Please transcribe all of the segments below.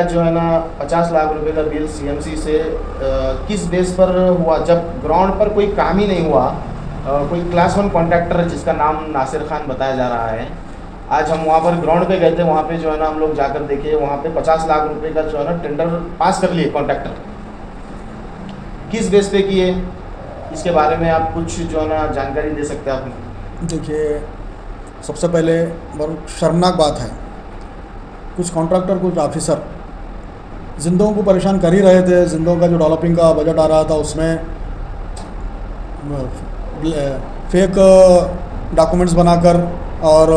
जो है ना 50 लाख रुपए का बिल सीएमसी से किस बेस पर हुआ, जब ग्राउंड पर कोई काम ही नहीं हुआ। कोई क्लास 1 कॉन्ट्रैक्टर है जिसका नाम नासिर खान बताया जा रहा है। आज हम वहाँ पर ग्राउंड पे गए थे, वहाँ पे जो है ना हम लोग जाकर देखे, वहाँ पे 50 लाख रुपए का जो है ना टेंडर पास कर लिए कॉन्ट्रैक्टर। किस बेस पे किए, इसके बारे में आप कुछ जो है ना जानकारी दे सकते हैं आप? देखिए, सबसे पहले बहुत शर्मनाक बात है, कुछ कॉन्ट्रैक्टर कुछ ऑफिसर जिंदों को परेशान कर ही रहे थे। जिंदों का जो डेवलपिंग का बजट आ रहा था उसमें फेक डॉक्यूमेंट्स बनाकर और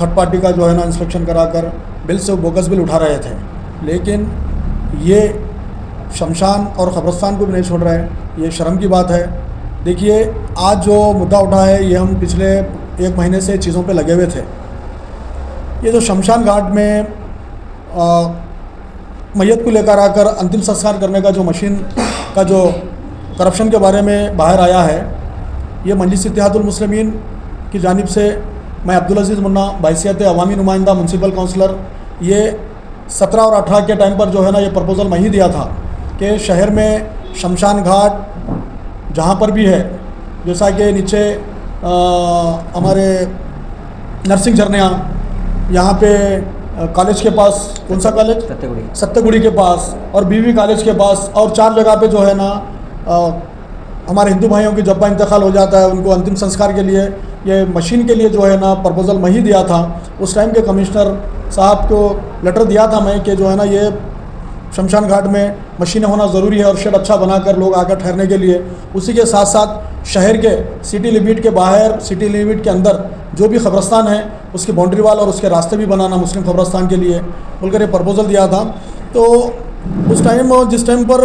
थर्ड पार्टी का जो है ना इंस्पेक्शन कराकर बिल से बोगस बिल उठा रहे थे। लेकिन ये शमशान और कब्रिस्तान को भी नहीं छोड़ रहे, ये शर्म की बात है। देखिए, आज जो मुद्दा उठा है ये हम पिछले 1 महीने से चीज़ों पे लगे हुए थे। ये जो शमशान घाट में मैयत को लेकर आकर अंतिम संस्कार करने का जो मशीन का जो करप्शन के बारे में बाहर आया है, ये मजलिस इत्तेहादुल मुस्लिमीन की जानिब से मैं अब्दुल अजीज़ मुन्ना बाइसियत अवामी नुमाइंदा म्यूनसिपल काउंसलर, ये 17 और 18 के टाइम पर जो है ना ये प्रपोज़ल मैं ही दिया था कि शहर में शमशान घाट जहाँ पर भी है, जैसा कि नीचे हमारे नरसिंह झरनिया, यहाँ पे कॉलेज के पास, कौन सा कॉलेज, सत्तगुड़ी के पास, और बीवी कॉलेज के पास, और 4 जगह पे जो है ना हमारे हिंदू भाइयों की जब इंतकाल हो जाता है उनको अंतिम संस्कार के लिए ये मशीन के लिए जो है ना प्रपोज़ल मैं ही दिया था। उस टाइम के कमिश्नर साहब को लेटर दिया था मैं कि जो है ना ये शमशान घाट में मशीनें होना ज़रूरी है और शेड अच्छा बनाकर लोग आकर ठहरने के लिए। उसी के साथ साथ शहर के सिटी लिमिट के बाहर, सिटी लिमिट के अंदर जो भी कब्रिस्तान है उसकी बाउंड्री वाल और उसके रास्ते भी बनाना मुस्लिम कब्रिस्तान के लिए बोलकर ये प्रपोज़ल दिया था। तो उस टाइम जिस टाइम पर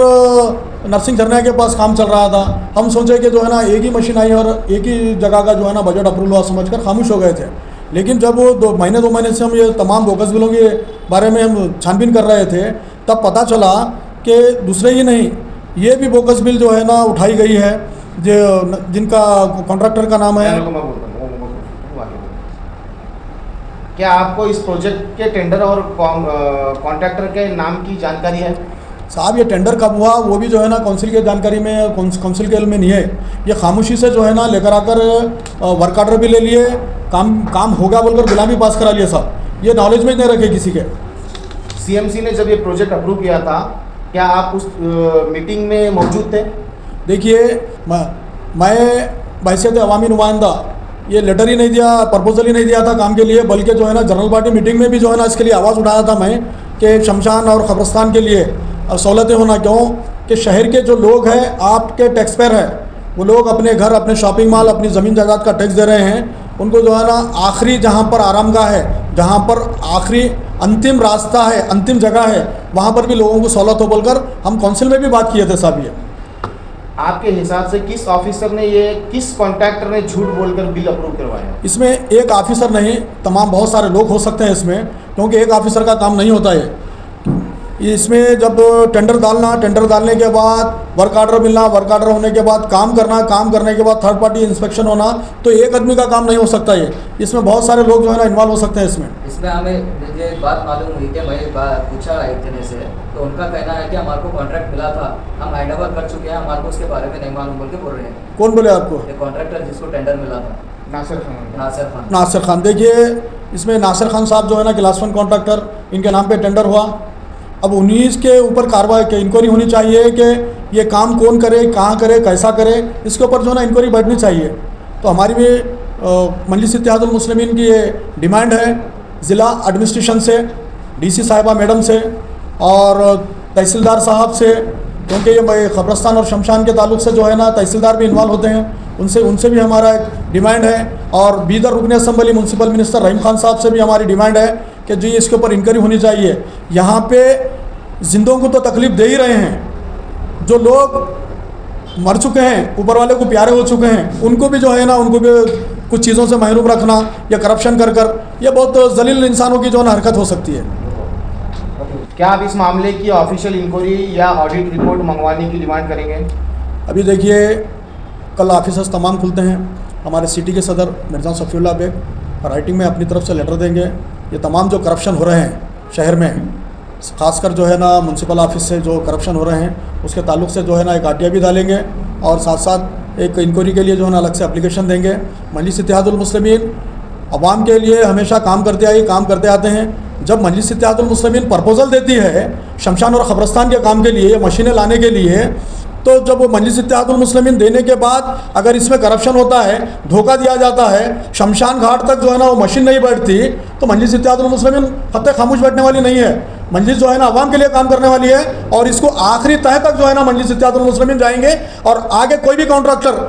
नरसिंह झरना के पास काम चल रहा था, हम सोचे कि जो है ना एक ही मशीन आई और एक ही जगह का जो है ना बजट अप्रूवल हुआ समझकर खामोश हो गए थे। लेकिन जब वो 2 महीने से हम ये तमाम बोगस बिलों के बारे में हम छानबीन कर रहे थे, तब पता चला कि दूसरे ही नहीं, ये भी बोगस बिल जो है ना उठाई गई है, जो जिनका कॉन्ट्रैक्टर का नाम है। क्या आपको इस प्रोजेक्ट के टेंडर और कॉन्ट्रैक्टर के नाम की जानकारी है? साहब, ये टेंडर कब हुआ वो भी जो है ना काउंसिल की जानकारी में, काउंसिल के इल्म में नहीं है। ये खामोशी से जो है ना लेकर आकर वर्क ऑर्डर भी ले लिए, काम होगा बोलकर गुलामी पास करा लिया साहब, ये नॉलेज में नहीं रखे किसी के। सीएमसी ने जब ये प्रोजेक्ट अप्रूव किया था, क्या आप उस मीटिंग में मौजूद थे? देखिए, मैं बाइसियत अवामी नुमाइंदा ये लेटर ही नहीं दिया, प्रपोजल ही नहीं दिया था काम के लिए, बल्कि जो है ना जनरल पार्टी मीटिंग में भी जो है ना इसके लिए आवाज़ उठाया था मैं कि शमशान और कब्रिस्तान के लिए सहूलतें होना। क्यों कि शहर के जो लोग हैं, आपके टैक्स पेयर हैं, वो लोग अपने घर, अपने शॉपिंग मॉल, अपनी ज़मीन जायदाद का टैक्स दे रहे हैं। उनको जो है ना आखिरी जहाँ पर आरामगाह है, जहाँ पर आखिरी अंतिम रास्ता है, अंतिम जगह है, वहाँ पर भी लोगों को सहूलत हो बोलकर हम काउंसिल में भी बात किए थे साहब। ये आपके हिसाब से किस ऑफिसर ने, ये किस कॉन्ट्रैक्टर ने झूठ बोलकर बिल अप्रूव करवाया? इसमें एक ऑफिसर नहीं, तमाम बहुत सारे लोग हो सकते हैं इसमें, क्योंकि एक ऑफिसर का काम नहीं होता है। इसमें जब टेंडर डालने के बाद वर्क ऑर्डर मिलना, वर्क ऑर्डर होने के बाद काम करना, काम करने के बाद थर्ड पार्टी इंस्पेक्शन होना, तो एक आदमी का काम नहीं हो सकता है। इसमें बहुत सारे लोग जो है ना इन्वॉल्व हो सकते हैं इसमें हमें ये बात मालूम हुई थी, मैं पूछा एक जने से, तो उनका कहना है कि हमारे को कॉन्ट्रैक्ट मिला था, हम हैंड ओवर कर चुके हैं, हमारे को उसके बारे में नहीं मालूम बोल के बोल रहे हैं। कौन बोले आपको? कॉन्ट्रैक्टर जिसको टेंडर मिला था, नासिर खान। देखिए, इसमें नासिर खान साहब जो है ना क्लास 1 कॉन्ट्रैक्टर, इनके नाम पे टेंडर हुआ। अब 19 के ऊपर कार्रवाई की इंक्वायरी होनी चाहिए कि ये काम कौन करे, कहाँ करे, कैसा करे, इसके ऊपर जो है ना इंक्वायरी बैठनी चाहिए। तो हमारी भी मजलिस इत्तेहादुल मुस्लिमीन की ये डिमांड है ज़िला एडमिनिस्ट्रेशन से, डीसी साहिबा मैडम से और तहसीलदार साहब से, क्योंकि ये कब्रिस्तान और शमशान के ताल्लुक से जो है ना तहसीलदार भी इन्वॉल्व होते हैं, उनसे भी हमारा एक डिमांड है। और बीदर रुकन असम्बली म्यूनसिपल मिनिस्टर रहीम खान साहब से भी हमारी डिमांड है कि जी इसके ऊपर इंक्वायरी होनी चाहिए। यहाँ पे जिंदों को तो तकलीफ़ दे ही रहे हैं, जो लोग मर चुके हैं, ऊपर वाले को प्यारे हो चुके हैं, उनको भी जो है ना, उनको भी कुछ चीज़ों से महरूम रखना या करप्शन कर ये बहुत जलील इंसानों की जो है ना हरकत हो सकती है। क्या आप इस मामले की ऑफिशियल इंक्वायरी या ऑडिट रिपोर्ट मंगवाने की डिमांड करेंगे? अभी देखिए, कल ऑफिसर्स तमाम खुलते हैं, हमारे सिटी के सदर मिर्ज़ा सफ़ीउल्लाह बेग राइटिंग में अपनी तरफ से लेटर देंगे। ये तमाम जो करप्शन हो रहे हैं शहर में, खासकर जो है ना म्यूनसिपल ऑफिस से जो करप्शन हो रहे हैं उसके ताल्लुक से जो है ना एक आरटीआई भी डालेंगे और साथ साथ एक इंक्वायरी के लिए जो है ना अलग से एप्लीकेशन देंगे। मजलिस इत्तेहादुल मुस्लिमीन अवाम के लिए हमेशा काम करते आते हैं। जब मजलिस इत्तेहादुल मुस्लिमीन प्रपोज़ल देती है शमशान और क़ब्रिस्तान के काम के लिए, मशीनें लाने के लिए, तो जब मजलिस इत्तेहादुल मुस्लिमीन देने के बाद अगर इसमें करप्शन होता है, धोखा दिया जाता है, शमशान घाट तक जो है ना वो मशीन नहीं बैठती, तो मजलिस इत्तेहादुल मुस्लिमीन खत्ते खामोश बैठने वाली नहीं है। मजलिस जो है ना अवाम के लिए काम करने वाली है और इसको आखिरी तह तक जो है ना मजलिस इत्तेहादुल मुस्लिमीन जाएंगे और आगे कोई भी कॉन्ट्रैक्टर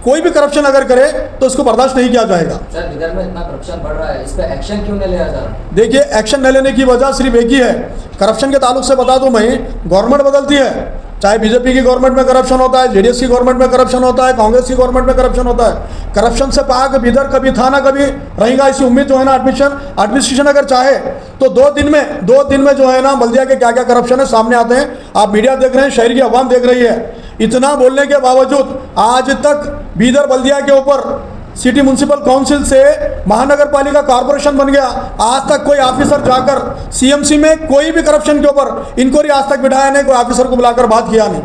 कोई भी करप्शन अगर करे तो इसको बर्दाश्त नहीं किया जाएगा। सर बिदर में इतना करप्शन बढ़ रहा है, इस पर एक्शन क्यों नहीं लिया जा रहा? देखिए, एक्शन न लेने की वजह सिर्फ एक ही है। करप्शन के ताल्लुक से बता दूं मैं, गवर्नमेंट बदलती है, चाहे बीजेपी की गवर्नमेंट में करप्शन होता है, जेडीएस की गवर्नमेंट में करप्शन होता है, कांग्रेस की गवर्नमेंट में करप्शन होता है। करप्शन से पाक बिदर कभी था ना कभी रहेगा, इसी उम्मीद जो है ना एडमिनिस्ट्रेशन अगर चाहे तो दो दिन में जो है ना बल्दिया के क्या क्या करप्शन है सामने आते हैं। आप मीडिया देख रहे हैं, शहर की आवाम देख रही है। इतना बोलने के बावजूद आज तक बीदर बल्दिया के ऊपर सिटी म्यूनसिपल काउंसिल से महानगर पालिका कॉर्पोरेशन बन गया, आज तक कोई ऑफिसर जाकर सीएमसी में कोई भी करप्शन के ऊपर इंक्वायरी आज तक बिठाया नहीं, कोई ऑफिसर को बुलाकर बात किया नहीं।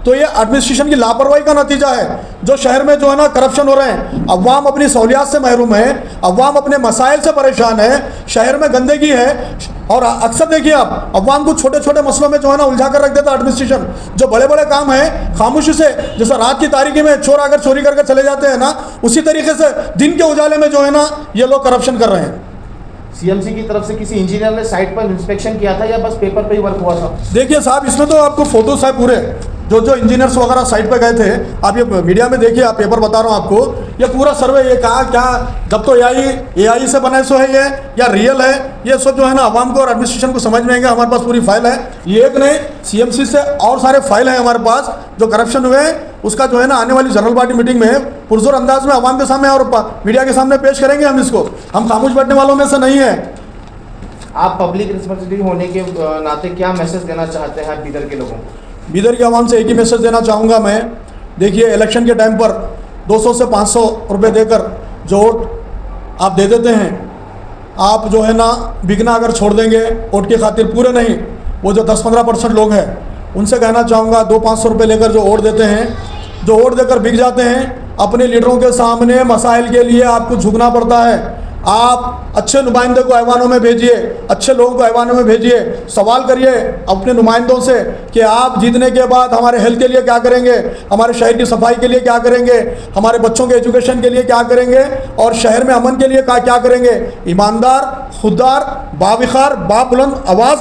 तो ये एडमिनिस्ट्रेशन की लापरवाही का नतीजा है जो शहर में जो है ना करप्शन हो रहे हैं। अवाम अपनी सहूलियात से महरूम है, अवाम अपने मसाइल से परेशान है, शहर में गंदगी है और अक्सर देखिए आप अवाम को छोटे छोटे मसलों में जो है ना उलझा कर रख देता एडमिनिस्ट्रेशन। जो बड़े बड़े काम है खामोशी से, जैसे रात की तारीकी में चोर आकर चोरी करके चले जाते हैं ना, उसी तरीके से दिन के उजाले में जो है ना ये लोग करप्शन कर रहे हैं। सीएमसी की तरफ से किसी इंजीनियर ने साइट पर इंस्पेक्शन किया था या बस पेपर पे ही वर्क हुआ था? देखिए साहब, इसमें तो आपको फोटोस है पूरे, जो इंजीनियर्स वगैरह साइट पे गए थे, आप ये मीडिया में देखिए, आप पेपर बता रहा हूँ आपको, ये पूरा सर्वे, ये कहा क्या जब तो एआई से बना सो है ये या रियल है, ये सब जो है ना आवाम को और एडमिनिस्ट्रेशन को समझ में आएंगे। हमारे पास पूरी फाइल है, ये एक नहीं सीएमसी से और सारे फाइल है हमारे पास जो करप्शन हुए, उसका जो है ना आने वाली जनरल बॉडी मीटिंग में पुरजोर अंदाज में आवाम के सामने और मीडिया के सामने पेश करेंगे। हम इसको, हम खामोश बैठने वालों में से नहीं है। आप पब्लिक रिस्पॉन्सिबिलिटी होने के नाते क्या मैसेज देना चाहते हैं बीदर के लोगों को? बीदर की आवाम से एक ही मैसेज देना चाहूँगा मैं। देखिए, इलेक्शन के टाइम पर 200 से 500 रुपये देकर जो वोट आप दे देते हैं, आप जो है ना बिकना अगर छोड़ देंगे वोट की खातिर, पूरे नहीं, वो जो 10-15% लोग हैं उनसे कहना चाहूँगा 200-500 रुपये लेकर जो वोट देते हैं, जो वोट देकर बिक जाते हैं, अपने लीडरों के सामने मसाइल के लिए आपको झुकना पड़ता है। आप अच्छे नुमाइंदे को ऐवानों में भेजिए, अच्छे लोगों को ऐवानों में भेजिए, सवाल करिए अपने नुमाइंदों से कि आप जीतने के बाद हमारे हेल्थ के लिए क्या करेंगे, हमारे शहर की सफाई के लिए क्या करेंगे, हमारे बच्चों के एजुकेशन के लिए क्या करेंगे और शहर में अमन के लिए क्या करेंगे। ईमानदार, खुददार, बाविखार, बाबुलंद आवाज़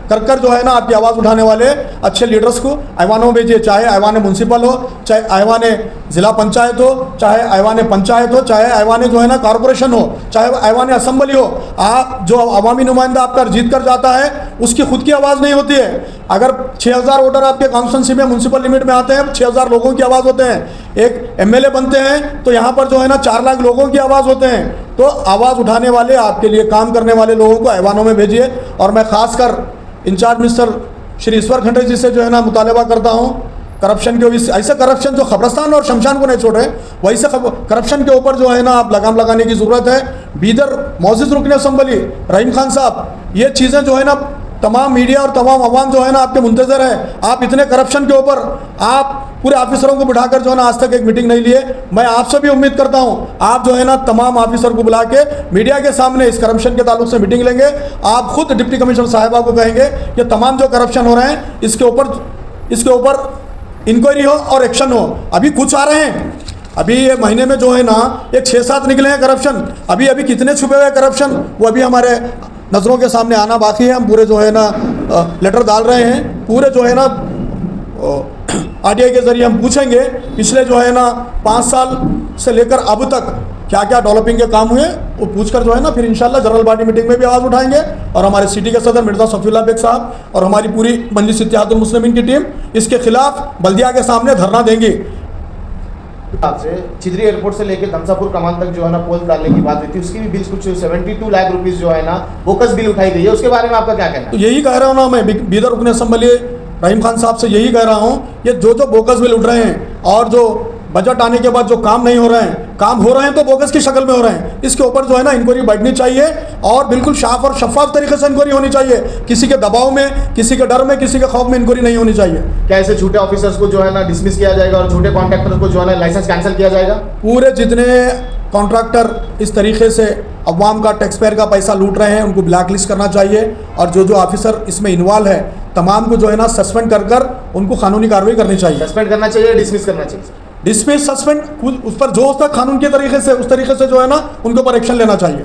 कर कर जो है ना आपकी आवाज़ उठाने वाले अच्छे लीडर्स को ऐवानों में भेजिए, चाहे ऐवान म्यूनसिपल हो, चाहे ऐवान ज़िला पंचायत हो, चाहे ऐवान पंचायत हो, चाहे ऐवान जो है ना कॉरपोरेशन हो, चाहे ऐवान असेंबली हो। आप जो अवामी नुमाइंदा आपका जीत कर जाता है उसकी खुद की आवाज़ नहीं होती है। अगर 6000 वोटर आपके कॉन्स्टिट्यूंसी में म्यूनसिपल लिमिट में आते हैं, 6000 लोगों की आवाज़ होते हैं। एक एमएलए बनते हैं तो यहाँ पर जो है ना 4 लाख लोगों की आवाज़ होते हैं। तो आवाज़ उठाने वाले, आपके लिए काम करने वाले लोगों को ऐवानों में भेजिए। और मैं खासकर इंचार्ज मिनिस्टर श्री ईश्वर खंडे जी से जो है ना मुतालबा करता हूँ, करप्शन के ऐसे करप्शन जो कब्रिस्तान और शमशान को नहीं छोड़े, वैसे करप्शन के ऊपर जो है ना आप लगाम लगाने की ज़रूरत है। बीदर मौजूद रुकन असम्बली रहीम खान साहब, ये चीज़ें जो है ना तमाम मीडिया और तमाम अवाम जो है ना आपके मुंतज़र है। आप इतने करप्शन के ऊपर आप पूरे ऑफिसरों को बिठाकर जो है ना आज तक एक मीटिंग नहीं लिए। मैं आपसे भी उम्मीद करता हूं आप जो है ना तमाम ऑफिसर को बुला के मीडिया के सामने इस करप्शन के ताल्लुक से मीटिंग लेंगे। आप खुद डिप्टी कमिश्नर साहिबा को कहेंगे कि तमाम जो करप्शन हो रहे हैं इसके ऊपर इंक्वायरी हो और एक्शन हो। अभी कुछ आ रहे हैं, अभी ये महीने में जो है ना ये 6-7 निकले हैं करप्शन। अभी कितने छुपे हुए करप्शन वो अभी हमारे नज़रों के सामने आना बाकी है। हम पूरे जो है ना लेटर डाल रहे हैं, पूरे जो है ना आरटीआई के ज़रिए हम पूछेंगे पिछले जो है ना 5 साल से लेकर अब तक क्या क्या डेवलपिंग के काम हुए, वो पूछकर जो है ना फिर इंशाल्लाह जनरल बॉडी मीटिंग में भी आवाज़ उठाएंगे। और हमारे सिटी के सदर मिर्ज़ा सफ़ीउल्लाह बेग साहब और हमारी पूरी मजलिस इत्तेहादुल मुस्लिमीन की टीम इसके खिलाफ बल्दिया के सामने धरना देंगी। आपसे चिदरी एयरपोर्ट से लेकर धमसापुर कमान तक जो है ना पोल डालने की बात हुई थी, उसकी भी बिल कुछ 72 लाख रुपीज़ जो है ना बोकस बिल उठाई गई है, उसके बारे में आपका क्या कहना है? तो यही कह रहा हूँ ना मैं, बीदर रुकन असम्बली रहीम खान साहब से यही कह रहा हूँ, ये जो बोकस बिल उठ रहे हैं और जो बजट आने के बाद जो काम नहीं हो रहे हैं, काम हो रहे हैं तो बोगस की शक्ल में हो रहे हैं, इसके ऊपर जो है ना इंक्वायरी बढ़नी चाहिए और बिल्कुल साफ और शफाफ तरीके से इंक्वायरी होनी चाहिए। किसी के दबाव में, किसी के डर में, किसी के खौफ में इंक्वायरी नहीं होनी चाहिए। क्या ऐसे झूठे ऑफिसर्स को जो है ना डिसमिस किया जाएगा और झूठे कॉन्ट्रैक्टर को जो है ना लाइसेंस कैंसिल किया जाएगा? पूरे जितने कॉन्ट्रैक्टर इस तरीके से अवाम का टैक्स पेयर का पैसा लूट रहे हैं उनको ब्लैक लिस्ट करना चाहिए और जो ऑफिसर इसमें इन्वॉल्व है तमाम को जो है ना सस्पेंड कर उनको कानूनी कार्रवाई करनी चाहिए। सस्पेंड करना चाहिए, डिसमिस करना चाहिए? डिसमिस, सस्पेंड, उस पर जो होता है कानून के तरीके से उस तरीके से जो है ना उनके ऊपर एक्शन लेना चाहिए।